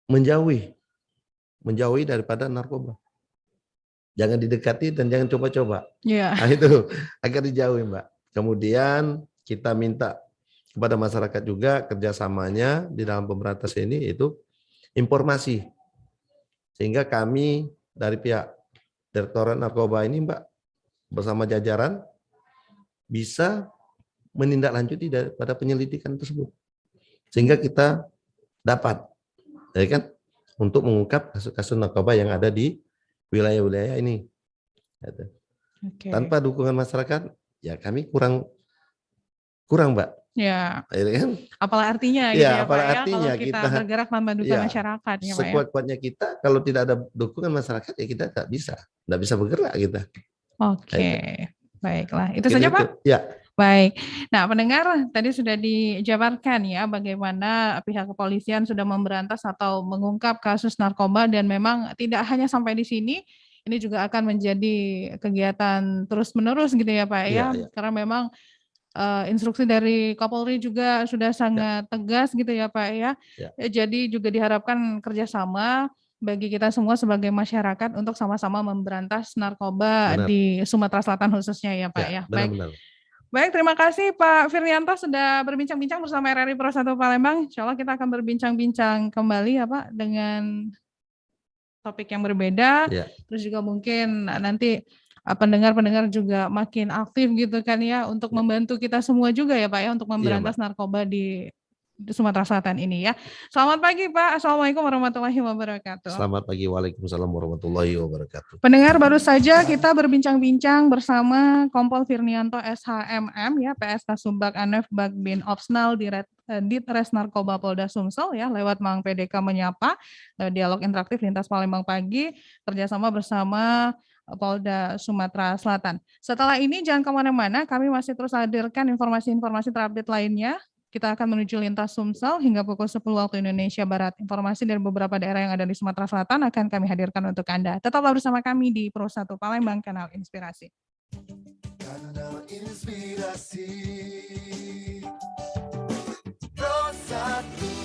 menjauhi daripada narkoba. Jangan didekati dan jangan coba-coba. Iya. Nah, itu agar dijauhi Mbak. Kemudian kita minta kepada masyarakat juga kerjasamanya di dalam pemberantasan ini yaitu informasi. Sehingga kami dari pihak Direktorat Narkoba ini Mbak bersama jajaran bisa menindaklanjuti daripada penyelidikan tersebut. Sehingga kita dapat ya kan untuk mengungkap kasus-kasus narkoba yang ada di wilayah-wilayah ini. Tanpa dukungan masyarakat ya kami kurang Mbak. Ya, kan? Apalah artinya gitu ya Pak ya, kalau kita bergerak membantu masyarakat ya Pak ya. Sekuat-kuatnya kita, kalau tidak ada dukungan masyarakat ya kita tidak bisa bergerak kita. Oke, baiklah. Itu saja Pak? Ya. Baik. Nah, pendengar tadi sudah dijabarkan ya bagaimana pihak kepolisian sudah memberantas atau mengungkap kasus narkoba dan memang tidak hanya sampai di sini, ini juga akan menjadi kegiatan terus-menerus gitu ya Pak ya. Karena memang instruksi dari Kapolri juga sudah sangat tegas gitu ya Pak ya. Jadi juga diharapkan kerjasama bagi kita semua sebagai masyarakat untuk sama-sama memberantas narkoba di Sumatera Selatan khususnya ya Pak ya. Baik, terima kasih Pak Firnianto sudah berbincang-bincang bersama RRI Pro 1 Palembang. Insya Allah kita akan berbincang-bincang kembali ya Pak dengan topik yang berbeda. Terus juga mungkin nanti pendengar-pendengar juga makin aktif gitu kan ya untuk membantu kita semua juga ya Pak ya untuk memberantas narkoba di Sumatera Selatan ini ya. Selamat pagi Pak. Assalamualaikum warahmatullahi wabarakatuh. Selamat pagi. Waalaikumsalam warahmatullahi wabarakatuh. Pendengar, baru saja kita berbincang-bincang bersama Kompol Firnianto SHMM ya, PSK Subak Anef Bagbin Opsnal Ditres Narkoba Polda Sumsel ya, lewat Mang PDK Menyapa, dialog interaktif Lintas Palembang pagi kerjasama bersama Polda Sumatera Selatan. Setelah ini jangan kemana-mana, kami masih terus hadirkan informasi-informasi terupdate lainnya. Kita akan menuju lintas Sumsel hingga pukul 10 waktu Indonesia Barat. Informasi dari beberapa daerah yang ada di Sumatera Selatan akan kami hadirkan untuk Anda. Tetaplah bersama kami di Pro 1 Palembang, Kanal Inspirasi. Kanal Inspirasi Pro 1.